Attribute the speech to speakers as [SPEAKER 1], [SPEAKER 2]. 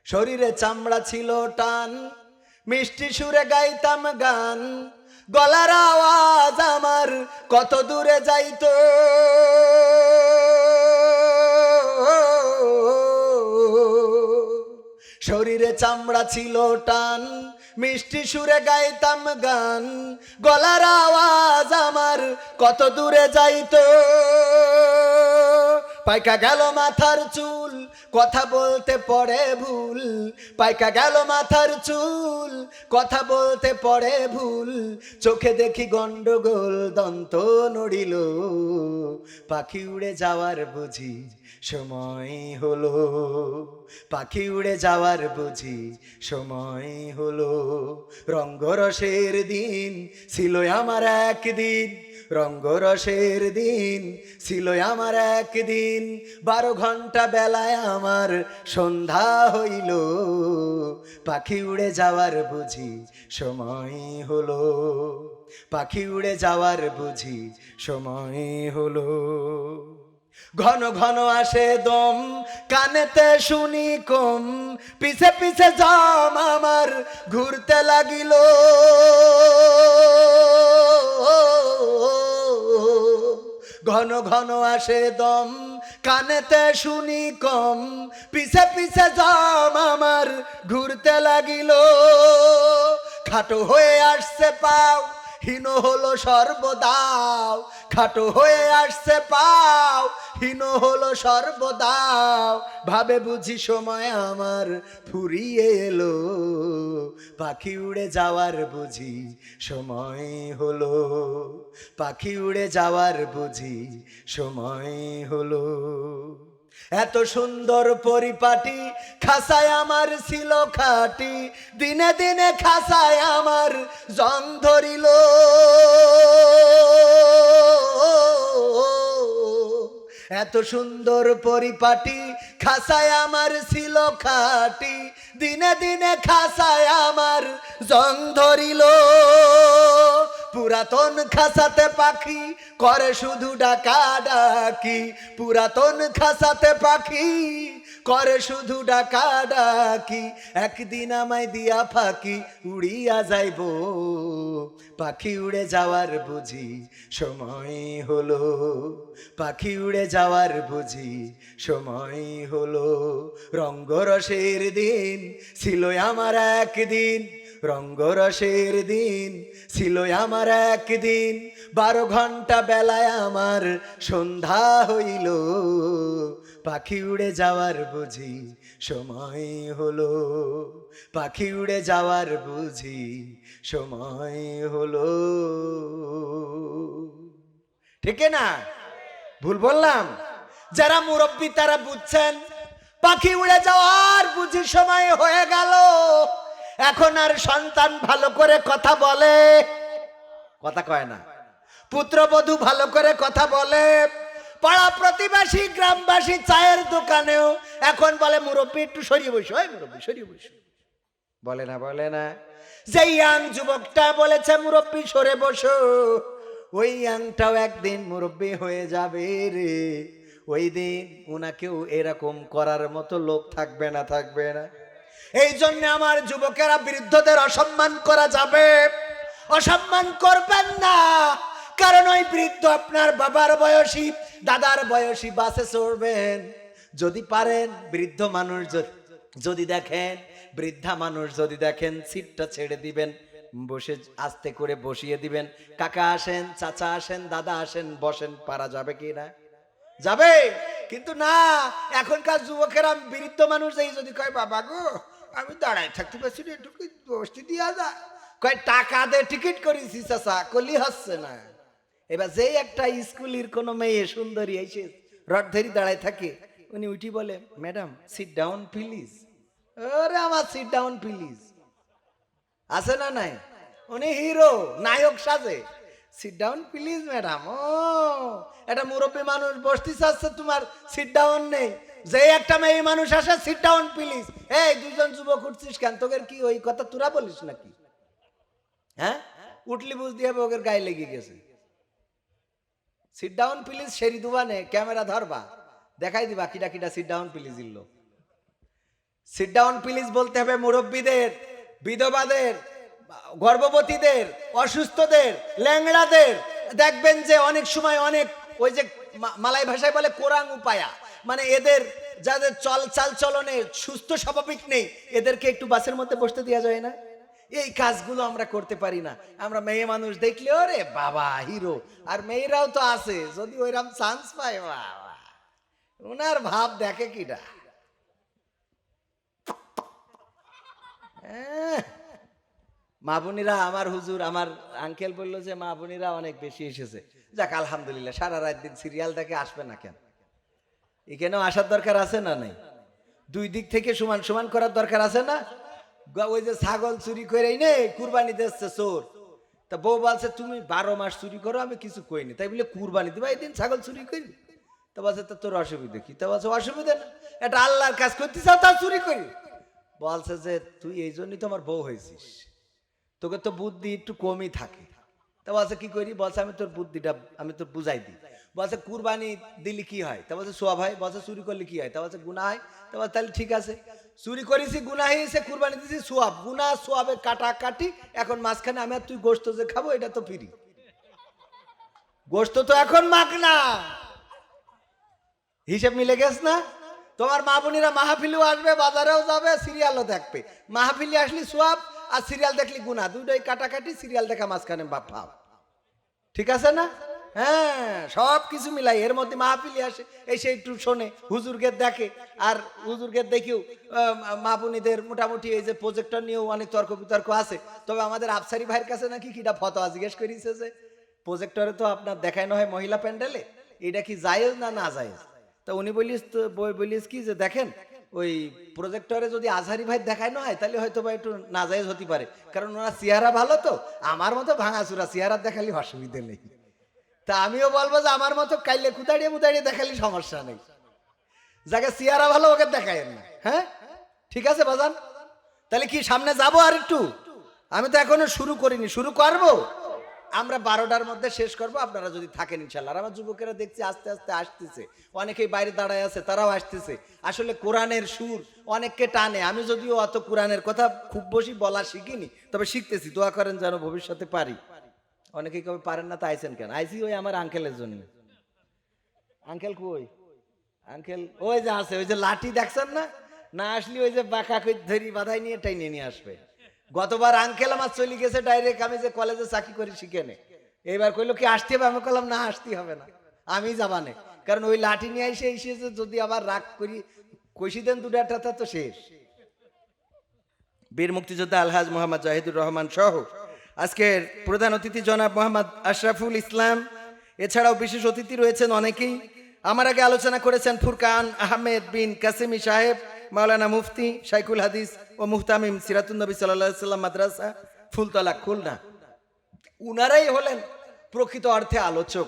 [SPEAKER 1] শরীরে চামড়া ছিল টান, মিষ্টি সুরে গাইতাম গান, গলার আওয়াজ আমার কত দূরে যাইতো। শরীরে চামড়া ছিল টান, মিষ্টি সুরে গাইতাম গান, গলার আওয়াজ আমার কত দূরে যাইতো। পাইকা গেল মাথার চুল, কথা বলতে পড়ে ভুল, পাইকা গেল মাথার চুল, কথা বলতে পড়ে ভুল, চোখে দেখি গন্ডগোল, দন্ত নড়িল, পাখি উড়ে যাওয়ার বুঝি সময় হলো, পাখি উড়ে যাওয়ার বুঝি সময় হলো। রঙ্গরসের দিন ছিল আমার একদিন, রঙ্গরসের দিন ছিল আমার একদিন, 12 ঘন্টা বেলায় আমার সন্ধ্যা হইল, পাখি উড়ে যাওয়ার বুঝি সময় হলো, পাখি উড়ে যাওয়ার বুঝি সময় হলো। ঘন ঘন আসে দম, কানেতে শুনি কম, পিছে পিছে জাম আমার ঘুরতে লাগিল। ঘন ঘন আসে দম, কানেতে শুনি কম, পিছে পিছে জাম আমার ঘুরতে লাগিল। খাটো হয়ে আসছে পাও, হীন হলো সর্বদাও, খাটো হয়ে আসছে পাও, হীন হলো সর্বদাও, ভাবে বুঝি সময় আমার ফুরিয়ে এলো, পাখি উড়ে যাওয়ার বুঝি সময় হলো, পাখি উড়ে যাওয়ার বুঝি সময় হলো। এত সুন্দর পরিপাটি খাসায় আমার ছিল খাটি, দিনে দিনে খাসায় আমার জং ধরিল। এত সুন্দর পরিপাটি খাসায় আমার ছিল খাটি, দিনে দিনে খাসায় আমার জং ধরিল। পুরাতন খাসাতে পাখি করে শুধু ডাকা ডাকি, পুরাতন খাসাতে পাখি করে শুধু ডাকা ডাকি, একদিন আমায় দিয়া ফাঁকি উড়িয়া যাইব, পাখি উড়ে যাওয়ার বুঝি সময় হলো, পাখি উড়ে যাওয়ার বুঝি সময় হলো। রঙ্গরসের দিন ছিল আমার একদিন, রঙ্গরসের দিন ছিল আমার একদিন, 12 ঘন্টা বেলায় আমার সন্ধ্যা হইল, পাখি উড়ে যাওয়ার বুঝি সময় হলো, পাখি উড়ে যাওয়ার বুঝি সময় হলো। ঠিক না? ভুল বললাম? যারা মুরব্বী তারা বুঝছেন, পাখি উড়ে যাওয়ার বুঝি সময় হয়ে গেল। এখন আর সন্তান ভালো করে কথা বলে? কথা কয় না। পুত্রবধূ ভালো করে কথা বলে? পাড়া প্রতিবেশী গ্রামবাসী চায়ের দোকানেও এখন বলে মুরব্বী একটু সরিয়ে বসো, ওই মুরব্বী সরিয়ে বসো, বলে না? বলে না? যে ইয়াং যুবকটা বলেছে মুরব্বী সরে বসো, ওই ইয়াংটাও একদিন মুরব্বী হয়ে যাবে রে, ওই দিন উনাকেও এরকম করার মতো লোক থাকবে না, থাকবে না। এই জন্য আমার যুবকেরা বৃদ্ধদের অসম্মান করা যাবে, অসম্মান করবেন না, কারণ ওই বৃদ্ধ আপনার বাবার বয়সী, দাদার বয়সী, বাসে চড়বেন। যদি পারেন বৃদ্ধ মানুষ যদি দেখেন, বৃদ্ধা মানুষ যদি দেখেন, সিটটা ছেড়ে দিবেন, বসে আস্তে করে বসিয়ে দিবেন। কাকা আসেন, চাচা আসেন, দাদা আসেন, বসেন। পারা যাবে কি না? যাবে। কিন্তু না, এখনকার যুবকেরা বৃদ্ধ মানুষ এই যদি কয় বাবা গো আমি দাঁড়ায় থাকতে পারছি না, একটু বসতে দিয়া যা, কয় টাকা দে টিকিট করেছি চাচা, কলি হচ্ছে না। এবার যেই একটা স্কুলের কোনো মেয়ে সুন্দরী এসে রড ধরি দাঁড়ায় থাকে, উনি উঠি বলে ম্যাডাম সিট ডাউন প্লিজ। ওরে আমার সিট ডাউন প্লিজ আছে না নাই? উনি হিরো, নায়ক সাজে, সিট ডাউন প্লিজ ম্যাডাম। ও এটা মুরব্বী মানুষ বসতে চাচ্ছে, তোমার সিট ডাউন নেই। যে একটা মেয়ে মানুষ আসে সিট ডাউন প্লিজ, এই দুজন যুবক উঠছিস কেন? তোদের কি ওই কথা তোরা বলিস নাকি? হ্যাঁ, উঠলি বুঝ দিয়ে ওদের গায়ে লেগে গেছে। সিট ডাউন প্লিজ সেরি দুবানে ক্যামেরা ধরবা, দেখাই দিবা কিটা কিটা সিট ডাউন প্লিজ ইল্লো। সিট ডাউন প্লিজ বলতে হবে মুরব্বীদের, বিধবাদের, গর্ভবতীদের, অসুস্থদের, ল্যাংড়াদের। দেখবেন যে অনেক সময় অনেক ওই যে মালাই ভাষায় বলে কোরাং উপায়া, মানে এদের যাদের চাল চলনে সুস্থ স্বাভাবিক নেই, এদেরকে একটু বাসের মধ্যে বসতে দেওয়া যায় না? এই কাজগুলো আমরা করতে পারি না। আমরা মেয়ে মানুষ দেখলে ওরে বাবা হিরো, আর মেয়েরাও তো আছে, যদি ওইরকম চান্স পায় বাবা, ওনার ভাব দেখে কিটা। মা বোনেরা, আমার হুজুর, আমার আঙ্কেল বললো যে মা বোনেরা অনেক বেশি এসেছে। যাক আলহামদুলিল্লাহ, সারা রাত দিন সিরিয়াল দেখে আসবে না কেন? এখানেও আসার দরকার আছে না নাই? দুই দিক থেকে সমান সমান করার দরকার আছে না? ওই যে ছাগল চুরি করে নে কুরবানি দিচ্ছে চোর, তা বউ বলছে তুমি 12 মাস চুরি করো, আমি কিছু কইনি, তাই বলে কুরবানি দিবা এই দিন ছাগল চুরি করি? তা বলছে তা তোর অসুবিধা কি? তা বলছে অসুবিধা না, এটা আল্লাহর কাজ করতে চাও তা চুরি করি? বলছে যে তুই এই জন্যই তো আমার বউ হয়েছিস, তোকে তো বুদ্ধি একটু কমই থাকে। তা বলছে কি করি? বলছে আমি তোর বুদ্ধিটা আমি তোর বুঝাই দিই। বলছে কুরবানি দিলি কি হয়? তা বলছে সোয়াব হয়। বলছে চুরি করলে কি হয়? তা বলছে গুনাহ হয়। তা বলছে তাহলে ঠিক আছে, চুরি করেছি গুনাহ হয়েছে, কুরবানি দিয়েছি সোয়াব, গুনাহ সোয়াবে কাটাকাটি। এখন মাঝখানে আমি আর তুই গোশত যে খাবো এটা তো ফ্রি, গোশত তো এখন মাগনা। হিসেব মিলে গেছ না? তোমার মা বোনেরা মাহফিলেও আসবে, বাজারেও যাবে, সিরিয়ালও দেখবে। মাহফিলে আসলি সোয়াব, আর সিরিয়াল দেখলি গুনা, দুটোই কাটাকাটি, সিরিয়াল দেখা মাঝখানে বাপ। ঠিক আছে না? হ্যাঁ, সব কিছু মিলাই এর মধ্যে মাহফিলে আসে, এসে একটু শোনে, হুজুরকে দেখে। আর হুজুরকে দেখেও মা বোনীদের মোটামুটি এই যে প্রজেক্টর নিয়েও অনেক তর্ক বিতর্ক আছে। তবে আমাদের আফসারি ভাইয়ের কাছে নাকি কিটা ফতোয়া জিজ্ঞেস করেছে যে প্রজেক্টরে তো আপনার দেখানো হয় মহিলা প্যান্ডেলে, এটা কি জায়েজ না না জায়েজ? তা উনি বলিস কি যে দেখেন ওই প্রজেক্টরে যদি আজহারি ভাই দেখানো হয় তাহলে হয়তো বা একটু নাজায়েজ হতে পারে, কারণ ওনার চেহারা ভালো, তো আমার মতো ভাঙাচুরা চেহারা দেখালে অসুবিধা নেই। তা আমিও বলবো যে আমার মতো কাইলে কুদাড়িয়ে মুদাড়িয়ে দেখালে সমস্যা নেই, যাকে চেহারা ভালো ওকে দেখায় না। হ্যাঁ ঠিক আছে বাজান, তাহলে কি সামনে যাবো আর একটু? আমি তো এখনো শুরু করিনি, শুরু করবো। আমরা 12টার মধ্যে শেষ করব, আপনারা যদি থাকেন ইনশাল্লাহ। আর আমার যুবকেরা দেখছি আস্তে আস্তে আসতেছে, অনেকেই বাইরে দাঁড়ায় আছে, তারাও আসতেছে। আসলে কোরআনের সুর অনেককে টানে। আমি যদিও অত কোরআনের কথা খুব বেশি বলা শিখিনি, তবে শিখতেছি, দোয়া করেন যেন ভবিষ্যতে পারি। অনেকেই কবে পারেন না, তা আইছেন কেন? আইসি ওই আমার আঙ্কেলের জন্য। আঙ্কেল কই? আঙ্কেল ওই যে আছে, ওই যে লাঠি দেখছেন না, না আসলে ওই যে বাঁকা ধরি বাধাই নিয়ে টাইনে নিয়ে আসবে। গতবার আঙ্কেল আমার চলে গেছে ডাইরেক্ট, আমি যে কলেজে চাকরি করি শিখেনে। এইবার কইলো কি আসতে হবে? আমি কইলাম না আসতে হবে না, আমি যাবানে। কারণ ওই লাঠি নিয়ে এসে যদি আবার রাগ করি কষি দেন দুটো একটা তো শেষ। বীর মুক্তিযোদ্ধা আলহাজ মোহাম্মদ জাহিদুর রহমান সহ আজকের প্রধান অতিথি জনাব মোহাম্মদ আশরাফুল ইসলাম, এছাড়াও বিশেষ অতিথি রয়েছেন অনেকেই। আমার আগে আলোচনা করেছেন ফুরকান আহমেদ বিন কাসেমি সাহেব, মাওলানা মুফতি, শাইখুল হাদিস ও মুহতামিম সিরাতুন নবী সাল্লাল্লাহু আলাইহি সাল্লাম মাদ্রাসা, ফুলতলা, খুলনা। উনারাই হলেন প্রকৃত অর্থে আলোচক।